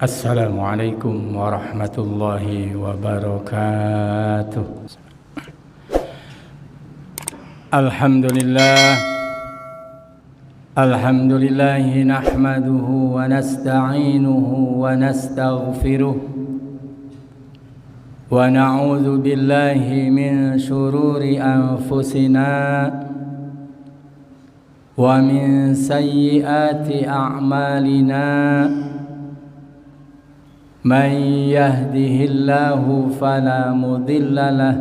Assalamualaikum warahmatullahi wabarakatuh. Alhamdulillahi nahmaduhu wa nasta'inuhu wa nastaghfiruh wa na'udzu billahi min shururi anfusina wa min sayyiati a'malina. من يهده الله فلا مضل له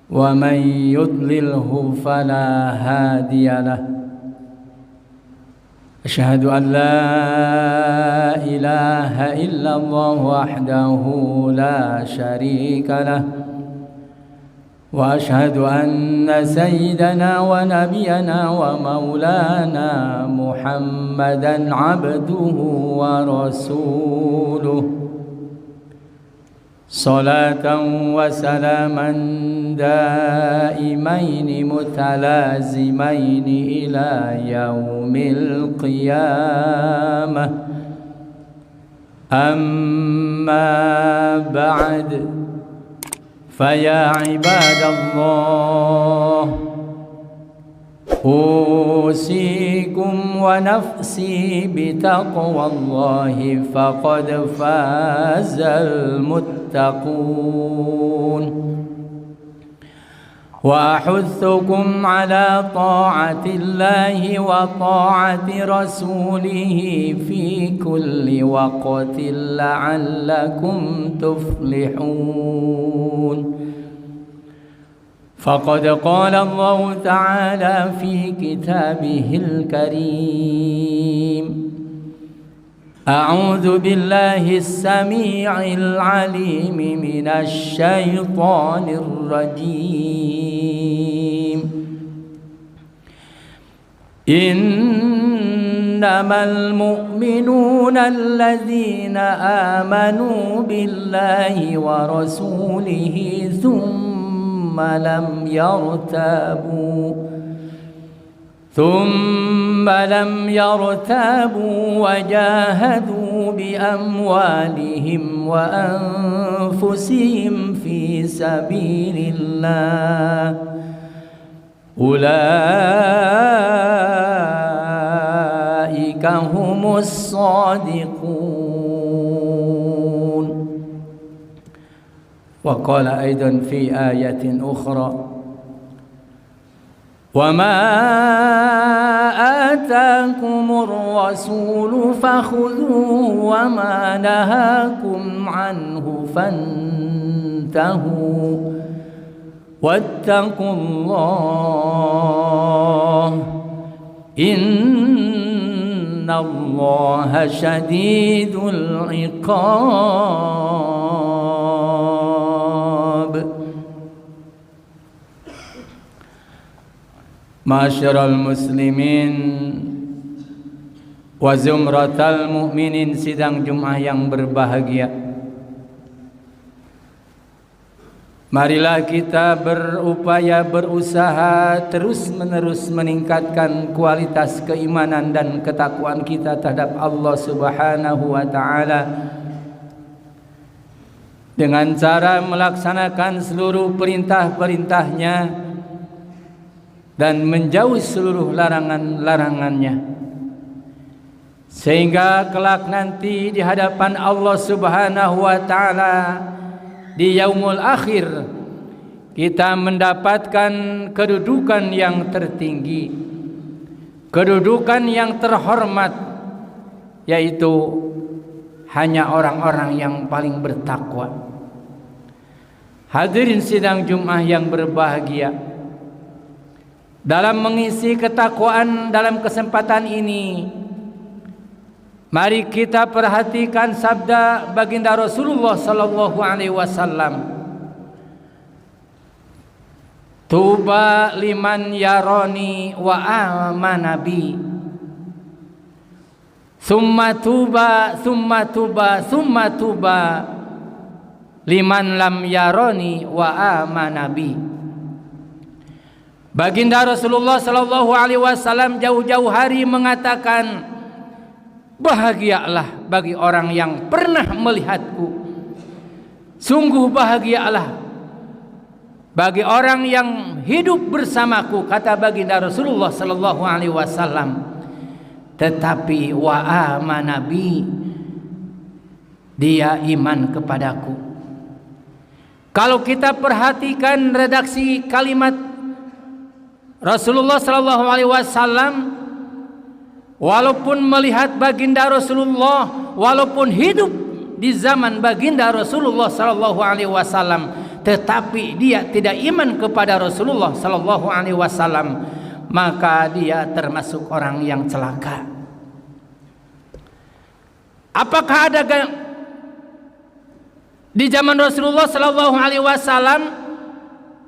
ومن يضلله فلا هادي له أشهد أن لا إله إلا الله وحده لا شريك له وأشهد أن سيدنا ونبينا ومولانا محمدا عبده ورسوله صلاة وسلاما دائمين متلازمين إلى يوم القيامة أما بعد فيا عباد الله أوصيكم ونفسي بتقوى الله فقد فاز المتقون وأحثكم على طاعة الله وطاعة رسوله في كل وقت لعلكم تفلحون فقد قال الله تعالى في كتابه الكريم أعوذ بالله السميع العليم من الشيطان الرجيم إنما المؤمنون الذين آمنوا بالله ورسوله ثم لم يرتابوا وجاهدوا بأموالهم وأنفسهم في سبيل الله أولئك هم الصادقون وقال أيضا في آية أخرى وما آتاكم الرسول فخذوه وما نهاكم عنه فانتهوا واتقوا الله إن الله شديد العقاب. Ma'asyiral muslimin wa zumratal mu'minin, sidang Jumat yang berbahagia. Marilah kita berupaya, berusaha terus-menerus meningkatkan kualitas keimanan dan ketakwaan kita terhadap Allah Subhanahu wa taala dengan cara melaksanakan seluruh perintah-perintahnya dan menjauhi seluruh larangan-larangannya, sehingga kelak nanti di hadapan Allah Subhanahu wa taala di yaumul akhir kita mendapatkan kedudukan yang tertinggi, kedudukan yang terhormat, yaitu hanya orang-orang yang paling bertakwa. Hadirin sidang Jumat yang berbahagia, dalam mengisi ketakwaan dalam kesempatan ini, mari kita perhatikan sabda baginda Rasulullah sallallahu alaihi wasallam, tuba liman yarani wa amana bi, summa tuba liman lam yarani wa amana bi. Baginda Rasulullah sallallahu alaihi wasallam jauh-jauh hari mengatakan, Bahagialah bagi orang yang pernah melihatku. Sungguh bahagialah bagi orang yang hidup bersamaku, kata baginda Rasulullah sallallahu alaihi wasallam. Tetapi wa amana bi, dia iman kepadaku. Kalau kita perhatikan redaksi kalimat Rasulullah sallallahu alaihi wasallam, walaupun melihat baginda Rasulullah, walaupun hidup di zaman baginda Rasulullah sallallahu alaihi wasallam, tetapi dia tidak iman kepada Rasulullah sallallahu alaihi wasallam, maka dia termasuk orang yang celaka. Apakah ada di zaman Rasulullah sallallahu alaihi wasallam?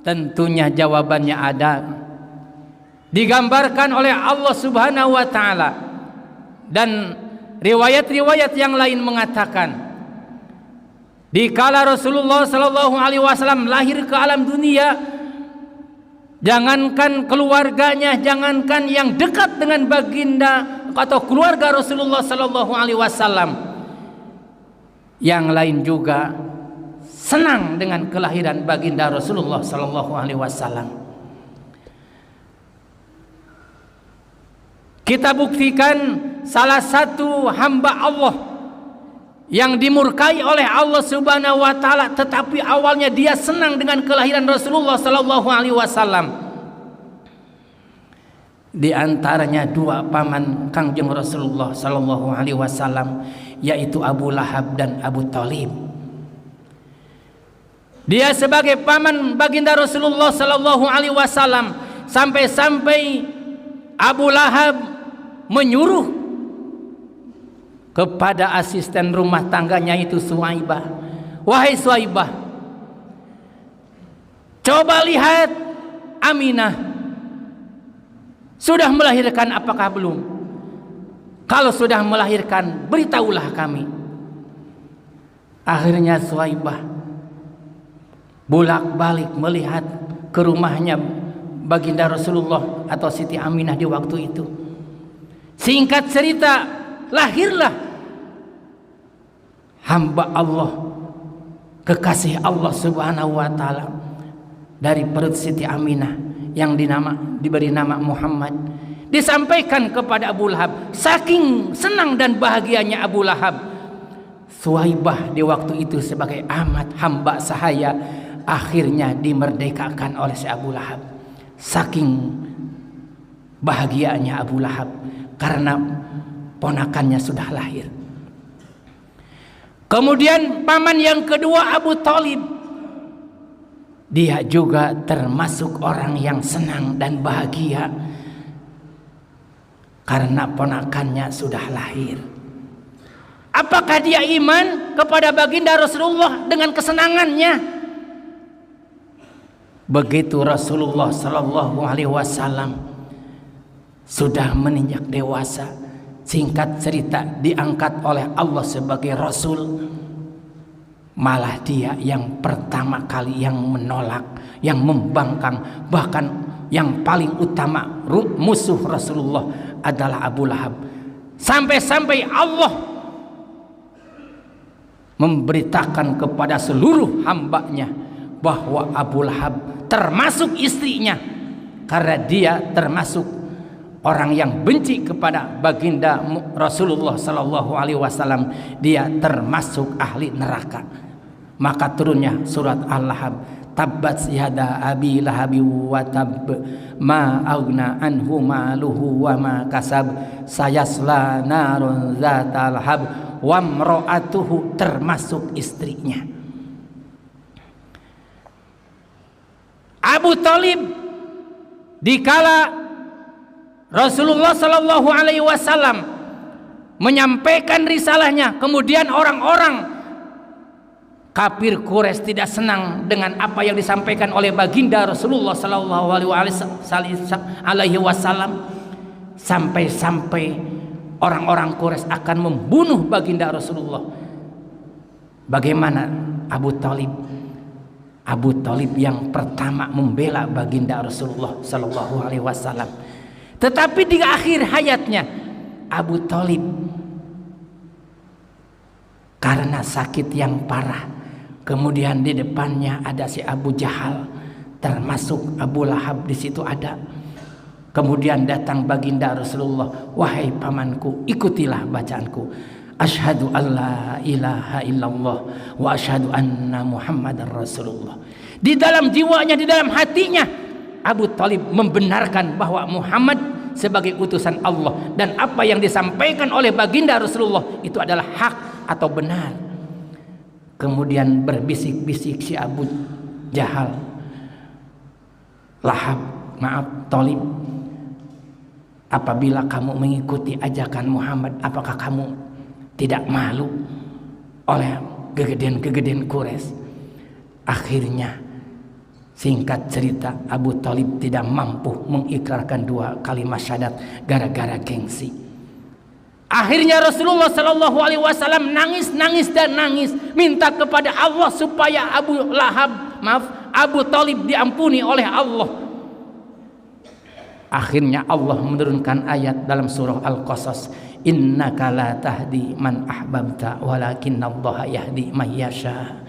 Tentunya jawabannya ada. Digambarkan oleh Allah Subhanahu wa taala, dan riwayat-riwayat yang lain mengatakan dikala Rasulullah sallallahu alaihi wasallam lahir ke alam dunia, jangankan keluarganya, jangankan yang dekat dengan baginda atau keluarga Rasulullah sallallahu alaihi wasallam, yang lain juga senang dengan kelahiran baginda Rasulullah sallallahu alaihi wasallam. Kita buktikan salah satu hamba Allah yang dimurkai oleh Allah Subhanahu wa taala, tetapi awalnya dia senang dengan kelahiran Rasulullah sallallahu alaihi wasallam. Di antaranya dua paman Kangjeng Rasulullah sallallahu alaihi wasallam, yaitu Abu Lahab dan Abu Thalib. Dia sebagai paman baginda Rasulullah sallallahu alaihi wasallam, sampai-sampai Abu Lahab menyuruh kepada asisten rumah tangganya itu Suwaibah, wahai Suwaibah, coba lihat Aminah sudah melahirkan apakah belum? Kalau sudah melahirkan, beritahulah kami. Akhirnya Suwaibah bolak-balik melihat ke rumahnya baginda Rasulullah atau Siti Aminah di waktu itu. Singkat cerita, lahirlah hamba Allah, kekasih Allah Subhanahu wa taala dari perut Siti Aminah yang diberi nama Muhammad. Disampaikan kepada Abu Lahab. Saking senang dan bahagianya Abu Lahab, Suwaibah di waktu itu sebagai amat hamba sahaya akhirnya dimerdekakan oleh si Abu Lahab. Saking bahagianya Abu Lahab karena ponakannya sudah lahir. Kemudian paman yang kedua Abu Thalib, dia juga termasuk orang yang senang dan bahagia karena ponakannya sudah lahir. Apakah dia iman kepada baginda Rasulullah dengan kesenangannya? Begitu Rasulullah sallallahu alaihi wasallam sudah menginjak dewasa, singkat cerita diangkat oleh Allah sebagai Rasul, malah dia yang pertama kali yang menolak, yang membangkang, bahkan yang paling utama musuh Rasulullah adalah Abu Lahab. Sampai-sampai Allah memberitakan kepada seluruh hambanya bahwa Abu Lahab termasuk istrinya, karena dia termasuk orang yang benci kepada baginda Rasulullah sallallahu alaihi wasallam, dia termasuk ahli neraka. Maka turunnya surat Al-Lahab, tabbat yada abi lahabi wa tab ma aghna anhu maluhu wa ma kasab sayasla narun zatal lahab wa imra'atuhu, termasuk istrinya. Abu Thalib dikala Rasulullah sallallahu alaihi wasallam menyampaikan risalahnya, kemudian orang-orang kafir Quraisy tidak senang dengan apa yang disampaikan oleh baginda Rasulullah sallallahu alaihi wasallam, sampai-sampai orang-orang Quraisy akan membunuh baginda Rasulullah. Bagaimana Abu Thalib? Abu Thalib yang pertama membela baginda Rasulullah sallallahu alaihi wasallam. Tetapi di akhir hayatnya Abu Thalib karena sakit yang parah. Kemudian di depannya ada si Abu Jahal, termasuk Abu Lahab di situ ada. Kemudian datang baginda Rasulullah, wahai pamanku, ikutilah bacaanku. Asyhadu alla ilaha illallah wa asyhadu anna Muhammadar Rasulullah. Di dalam jiwanya, di dalam hatinya, Abu Thalib membenarkan bahwa Muhammad sebagai utusan Allah dan apa yang disampaikan oleh baginda Rasulullah itu adalah hak atau benar. Kemudian berbisik-bisik si Abu Jahal, Thalib, apabila kamu mengikuti ajakan Muhammad, apakah kamu tidak malu oleh kegedean-kegedean Quraisy? Akhirnya, singkat cerita, Abu Thalib tidak mampu mengikrarkan 2 kalimat syahadat gara-gara gengsi. Akhirnya Rasulullah Shallallahu Alaihi Wasallam nangis dan nangis, minta kepada Allah supaya Abu Thalib diampuni oleh Allah. Akhirnya Allah menurunkan ayat dalam surah Al-Qasas, innaka la tahdi man ahbabta walakinnallaha yahdi may yasha.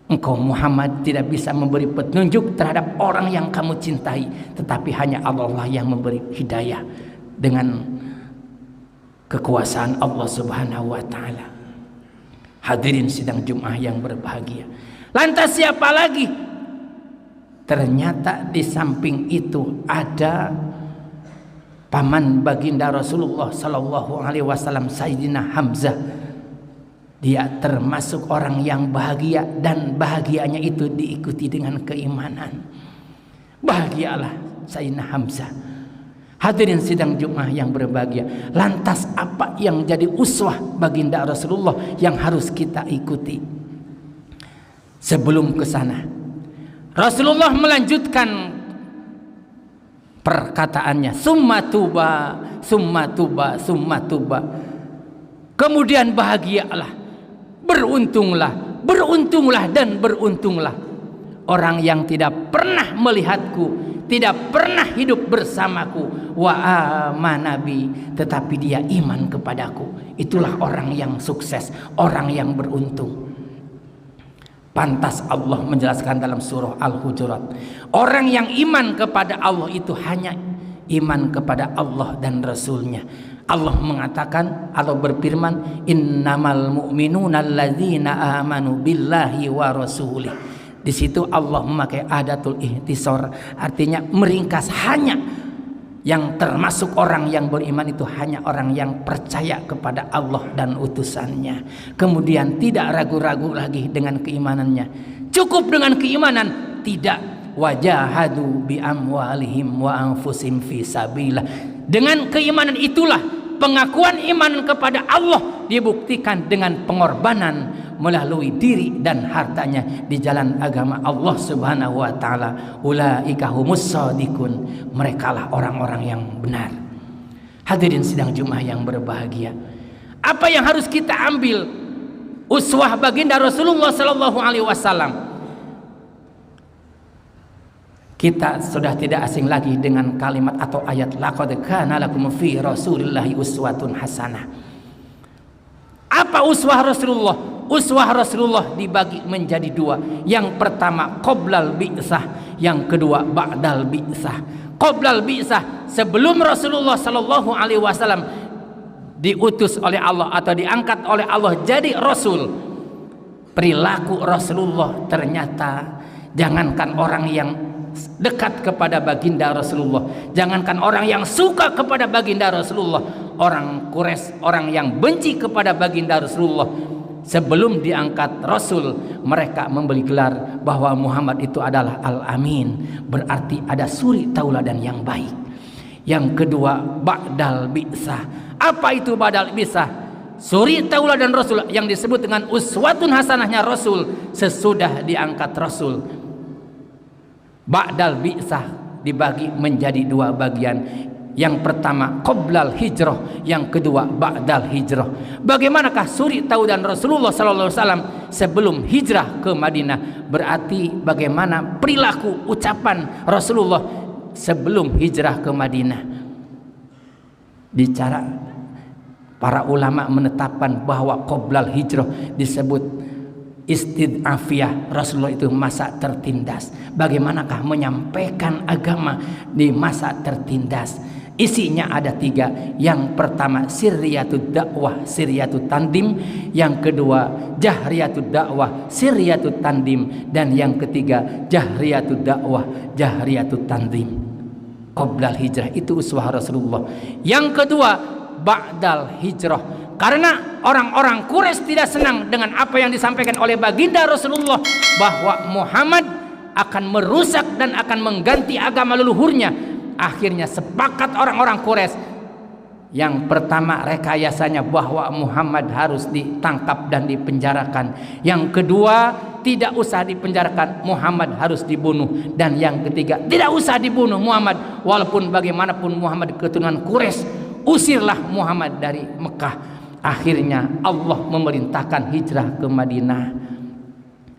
Engkau Muhammad tidak bisa memberi petunjuk terhadap orang yang kamu cintai, tetapi hanya Allah lah yang memberi hidayah dengan kekuasaan Allah Subhanahu wa taala. Hadirin sidang Jumat yang berbahagia. Lantas siapa lagi? Ternyata di samping itu ada paman baginda Rasulullah Sallallahu Alaihi Wasallam, Sayyidina Hamzah. Dia termasuk orang yang bahagia, dan bahagianya itu diikuti dengan keimanan. Bahagialah Sayyidina Hamzah. Hadirin sidang Jumat yang berbahagia. Lantas apa yang jadi uswah baginda Rasulullah yang harus kita ikuti? Sebelum ke sana, Rasulullah melanjutkan perkataannya, summa tuba, summa tuba, summa tuba. Kemudian bahagialah, beruntunglah, beruntunglah dan beruntunglah orang yang tidak pernah melihatku, tidak pernah hidup bersamaku, wa amanabi, tetapi dia iman kepadaku. Itulah orang yang sukses, orang yang beruntung. Pantas Allah menjelaskan dalam surah Al-Hujurat, orang yang iman kepada Allah itu hanya iman kepada Allah dan Rasulnya. Allah mengatakan, Allah berfirman, innamal mu'minuna alladzina amanu billahi wa rasulih. Di situ Allah memakai adatul ihtisar, artinya meringkas, hanya yang termasuk orang yang beriman itu hanya orang yang percaya kepada Allah dan utusannya. Kemudian tidak ragu-ragu lagi dengan keimanannya. Cukup dengan keimanan, tidak wajahadu bi amwalihim wa anfusihim fi sabilillah. Dengan keimanan itulah pengakuan iman kepada Allah dibuktikan dengan pengorbanan melalui diri dan hartanya di jalan agama Allah Subhanahu wa taala. Ulaika humus shadiqun, merekalah orang-orang yang benar. Hadirin sidang Jumat yang berbahagia, apa yang harus kita ambil uswah baginda Rasulullah sallallahu alaihi wasallam? Kita sudah tidak asing lagi dengan kalimat atau ayat laqad kana lakum fi rasulillahi uswatun hasanah. Apa uswah Rasulullah? Uswah Rasulullah dibagi menjadi 2. Yang pertama qoblal bi'tsah, yang kedua ba'dal bi'tsah. Qoblal bi'tsah, sebelum Rasulullah sallallahu alaihi wasallam diutus oleh Allah atau diangkat oleh Allah jadi rasul, perilaku Rasulullah ternyata jangankan orang yang dekat kepada baginda Rasulullah, jangankan orang yang suka kepada baginda Rasulullah, orang Quraisy, orang yang benci kepada baginda Rasulullah, sebelum diangkat Rasul, mereka memberi gelar bahwa Muhammad itu adalah Al-Amin, berarti ada suri tauladan yang baik. Yang kedua ba'dal bi'tsah. Apa itu ba'dal bi'tsah? Suri tauladan Rasul yang disebut dengan uswatun hasanahnya Rasul sesudah diangkat Rasul. Ba'dal bi'tsah dibagi menjadi 2 bagian. Yang pertama qoblal hijrah, yang kedua ba'dal hijrah. Bagaimanakah suri tauladan Rasulullah sallallahu alaihi wasallam sebelum hijrah ke Madinah? Berarti bagaimana perilaku ucapan Rasulullah sebelum hijrah ke Madinah? Bicara Para ulama menetapkan bahwa qoblal hijrah disebut istidafiyah. Rasulullah itu masa tertindas. Bagaimanakah menyampaikan agama di masa tertindas? Isinya ada 3. Yang pertama sirriyatud dakwah, sirriyatut tandim. Yang kedua jahriyatud dakwah, sirriyatut tandim. Dan yang ketiga jahriyatud dakwah, jahriyatut tandim. Qoblal hijrah itu uswah Rasulullah. Yang kedua ba'dal hijrah. Karena orang-orang Quraisy tidak senang dengan apa yang disampaikan oleh baginda Rasulullah bahwa Muhammad akan merusak dan akan mengganti agama leluhurnya. Akhirnya sepakat orang-orang Quraisy. Yang pertama rekayasanya bahwa Muhammad harus ditangkap dan dipenjarakan. Yang kedua tidak usah dipenjarakan, Muhammad harus dibunuh. Dan yang ketiga tidak usah dibunuh Muhammad, walaupun bagaimanapun Muhammad keturunan Quraisy, usirlah Muhammad dari Mekah. Akhirnya Allah memerintahkan hijrah ke Madinah.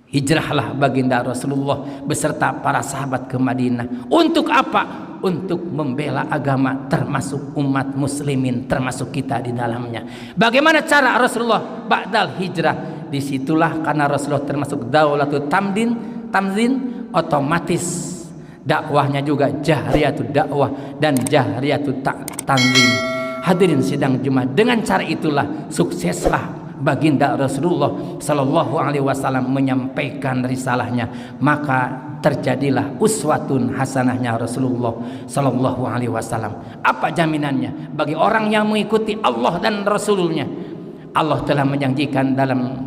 Hijrahlah baginda Rasulullah beserta para sahabat ke Madinah. Untuk apa? Untuk membela agama, termasuk umat muslimin, termasuk kita di dalamnya. Bagaimana cara Rasulullah ba'dal hijrah? Disitulah karena Rasulullah termasuk daulatul tamzin, otomatis dakwahnya juga jahriyatut dakwah dan jahriyatut tanzim. Hadirin sidang Jumat, dengan cara itulah sukseslah baginda Rasulullah sallallahu alaihi wasallam menyampaikan risalahnya. Maka terjadilah uswatun hasanahnya Rasulullah sallallahu alaihi wasallam. Apa jaminannya bagi orang yang mengikuti Allah dan Rasulnya? Allah telah menjanjikan dalam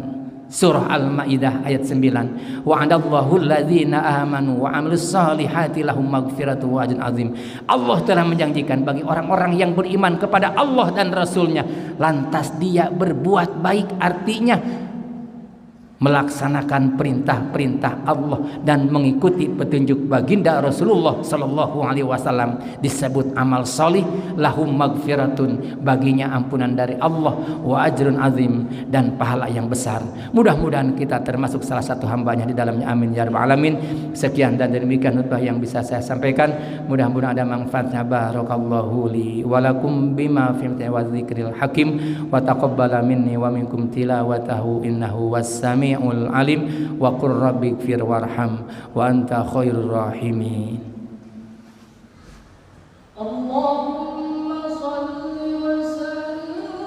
surah Al-Maidah ayat 9, wa'adallahu alladzina amanu wa 'amilus solihati lahum maghfiratu wa ajrun azim. Allah telah menjanjikan bagi orang-orang yang beriman kepada Allah dan Rasulnya, lantas dia berbuat baik, artinya melaksanakan perintah-perintah Allah dan mengikuti petunjuk baginda Rasulullah sallallahu alaihi wasallam, disebut amal solih. Lahum maghfiratun, baginya ampunan dari Allah, wa ajrun azim, dan pahala yang besar. Mudah-mudahan kita termasuk salah satu hambanya di dalamnya, amin ya rabbal alamin. Sekian dan demikian khutbah yang bisa saya sampaikan. Mudah-mudahan ada manfaatnya. Barakallahu li wa lakum bima fihim wa dzikril hakim, wa taqabbala minni wa minkum tilawatahu innahu was-sami alim, wa qur rabbighfir warham wa anta khairur rahimin. Allahumma shalli wa sallim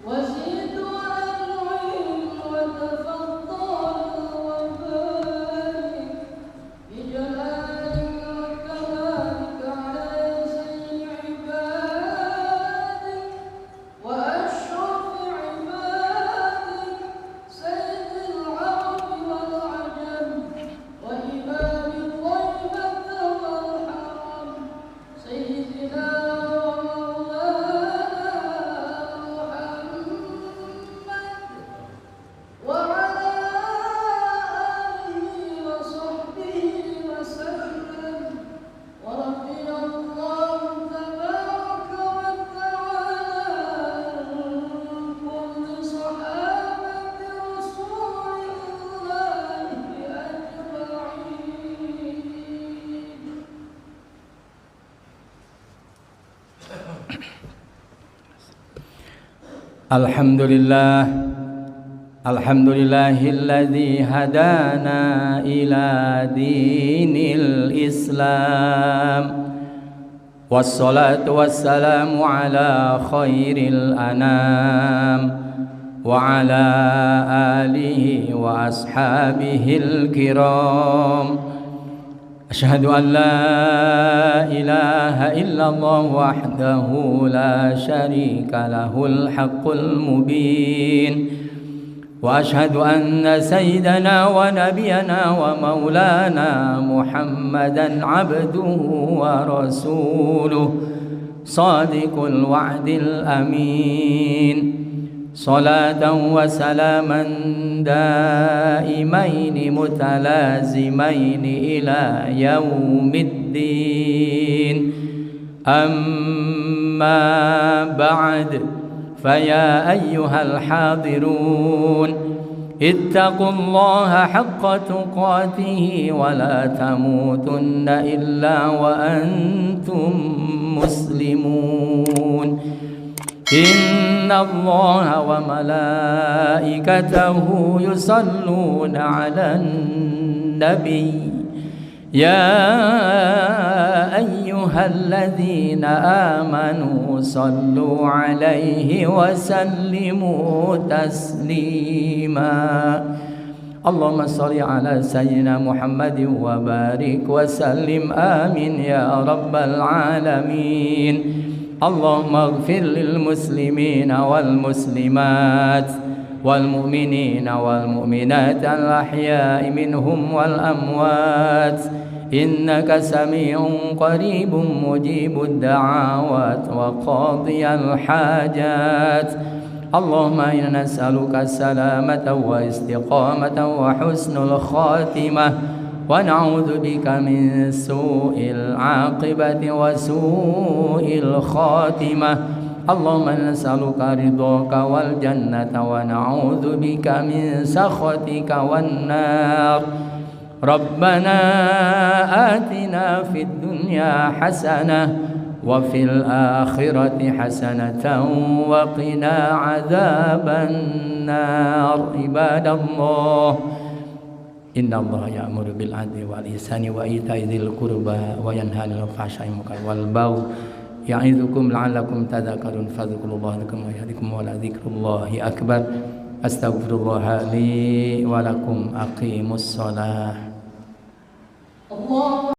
wa zid wa an'im wa tafaddal wa barik bi jalalika wa kamalika ala sayyidi ibadik wa ashraf ibadik sayyidil arab wal ajam wa imam al-ghaibah wal haram sayyidina wa maulana Muhammad wa ala alihi wa sahbihi wa sallam. wa radiyallahu tabaraka wa ta'ala an kulli sahabati rasulillahi ajma'in. Alhamdulillah, alhamdulillahilladzi hadana ila dinil Islam, wassalatu wassalamu ala khairil anam wa ala alihi wa ashabihil kiram. Asyhadu an la ilaha illallah wahdahu la syarika lahul haqqul mubin, wa asyhadu anna sayyidana wa nabiyana wa maulana Muhammadan abduhu wa rasuluh sadiqul wa'dil amin. Salatan wa salaman daimaini mutalazimaini ila yaumiddin. Amma ba'd, faya ayyuhal hadirun, ittaqullaha haqqa tuqatihi wa la tamutunna illa wa antum muslimun. إن الله وملائكته يصلون على النبي يا أيها الذين آمنوا صلوا عليه وسلموا تسليما اللهم صل على سيدنا محمد وبارك وسلم آمين يا رب العالمين اللهم اغفر للمسلمين والمسلمات والمؤمنين والمؤمنات الأحياء منهم والأموات إنك سميع قريب مجيب الدعوات وقاضي الحاجات اللهم إنا نسألك السلامة واستقامة وحسن الخاتمة ونعوذ بك من سوء العاقبة وسوء الخاتمة اللهم نسألك رضاك والجنة ونعوذ بك من سخطك والنار ربنا آتنا في الدنيا حسنة وفي الآخرة حسنة وقنا عذاب النار عباد الله إن الله يأمر بالعدل والإحسان وإيتاء ذي القربى وينهى عن الفحشاء والبغي يعظكم لعلكم تذكرون فاذكروا الله لكم ويهديكم ولذكر الله أكبر أستغفر الله لي ولكم أقيموا الصلاة.